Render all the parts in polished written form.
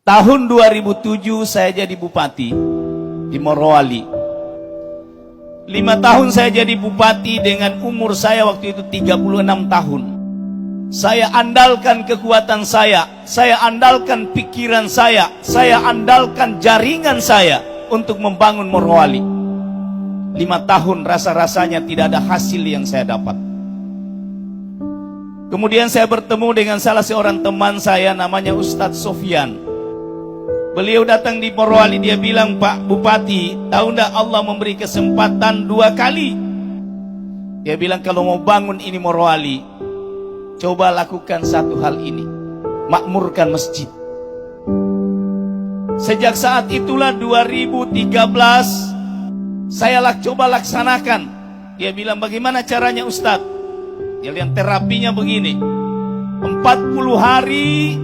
Tahun 2007 saya jadi bupati di Morowali. 5 tahun saya jadi bupati dengan umur saya waktu itu 36 tahun. Saya andalkan kekuatan saya andalkan pikiran saya andalkan jaringan saya untuk membangun Morowali. 5 tahun rasa-rasanya tidak ada hasil yang saya dapat. Kemudian saya bertemu dengan salah seorang teman saya namanya Ustadz Sofyan. Beliau datang di Morowali, dia bilang, "Pak Bupati, tahu enggak Allah memberi kesempatan 2 kali?" Dia bilang, "Kalau mau bangun ini Morowali, coba lakukan satu hal ini, makmurkan masjid." Sejak saat itulah 2013 saya coba laksanakan. Dia bilang, "Bagaimana caranya Ustadz?" Dia bilang, "Terapinya begini, 40 hari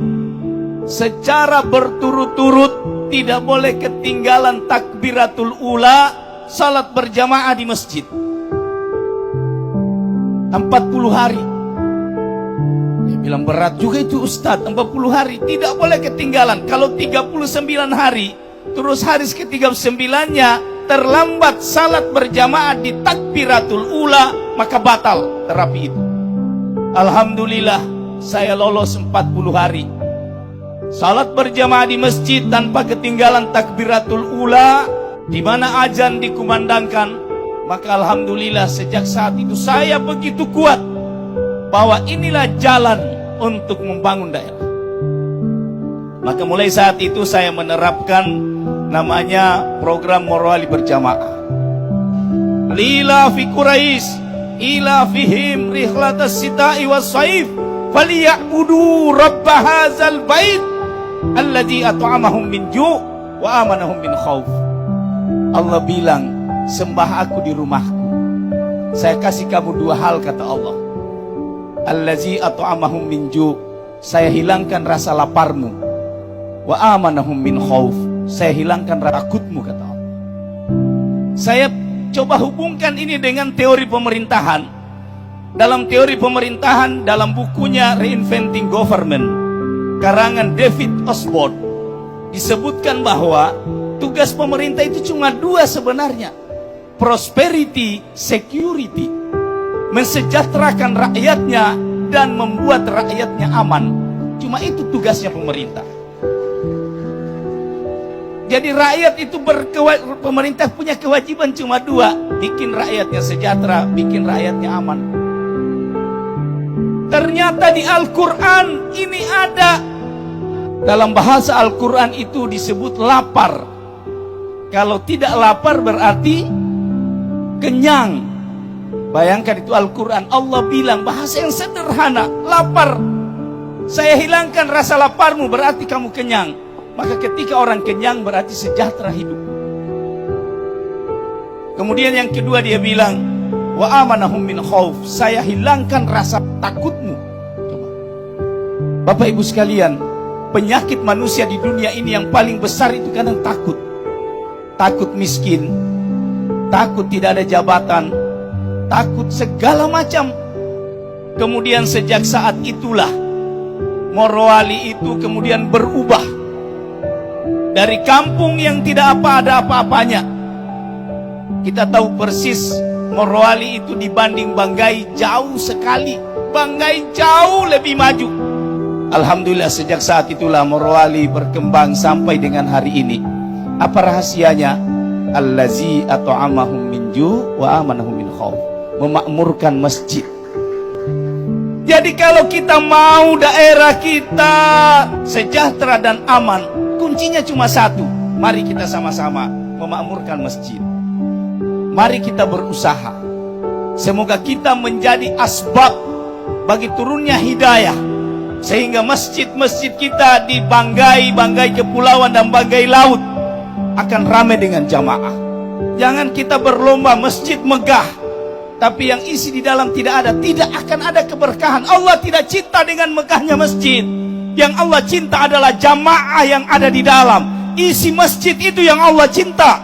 secara berturut-turut tidak boleh ketinggalan takbiratul ula, salat berjamaah di masjid. 40 hari. Dia bilang, "Berat juga itu Ustadz, 40 hari tidak boleh ketinggalan. Kalau 39 hari terus hari ke-39-nya terlambat salat berjamaah di takbiratul ula, maka batal terapi itu." Alhamdulillah saya lolos 40 hari salat berjamaah di masjid tanpa ketinggalan takbiratul ula, di mana azan dikumandangkan. Maka alhamdulillah sejak saat itu saya begitu kuat bahwa inilah jalan untuk membangun daerah. Maka mulai saat itu saya menerapkan namanya program Morowali berjamaah. Lila fi Quraisy ila fihim rihlatas sita'i was saif falyabudu rabb hadzal bait alladzi at'amahum min ju' wa amanahum min khauf. Allah bilang, sembah aku di rumahku. Saya kasih kamu 2 hal, kata Allah. Allazi at'amahum min ju', saya hilangkan rasa laparmu. Wa amanahum min khauf, saya hilangkan rasa takutmu, kata Allah. Saya coba hubungkan ini dengan teori pemerintahan. Dalam teori pemerintahan, dalam bukunya Reinventing Government karangan David Osborne, disebutkan bahwa tugas pemerintah itu cuma 2 sebenarnya. Prosperity, security. Mensejahterakan rakyatnya dan membuat rakyatnya aman. Cuma itu tugasnya pemerintah. Jadi rakyat itu pemerintah punya kewajiban cuma 2. Bikin rakyatnya sejahtera, bikin rakyatnya aman. Ternyata di Al-Quran ini ada. Dalam bahasa Al-Quran itu disebut lapar. Kalau tidak lapar berarti kenyang. Bayangkan itu Al-Quran. Allah bilang bahasa yang sederhana, lapar. Saya hilangkan rasa laparmu berarti kamu kenyang. Maka ketika orang kenyang berarti sejahtera hidup. Kemudian yang kedua dia bilang, wa amanahum min khauf, saya hilangkan rasa takutmu. Coba. Bapak Ibu sekalian, penyakit manusia di dunia ini yang paling besar itu kadang takut. Takut miskin, takut tidak ada jabatan, takut segala macam. Kemudian sejak saat itulah Morowali itu kemudian berubah. Dari kampung yang tidak ada apa-apanya. Kita tahu persis Morowali itu dibanding Banggai jauh sekali. Banggai jauh lebih maju. Alhamdulillah sejak saat itulah Morowali berkembang sampai dengan hari ini. Apa rahasianya? Allazi at'amahum min ju' wa amanahum min khauf. Memakmurkan masjid. Jadi kalau kita mau daerah kita sejahtera dan aman, kuncinya cuma 1. Mari kita sama-sama memakmurkan masjid. Mari kita berusaha. Semoga kita menjadi asbab bagi turunnya hidayah. Sehingga masjid-masjid kita di Banggai Kepulauan dan Banggai Laut akan ramai dengan jamaah. Jangan kita berlomba masjid megah, tapi yang isi di dalam tidak ada. Tidak akan ada keberkahan. Allah tidak cinta dengan megahnya masjid. Yang Allah cinta adalah jamaah yang ada di dalam. Isi masjid itu yang Allah cinta.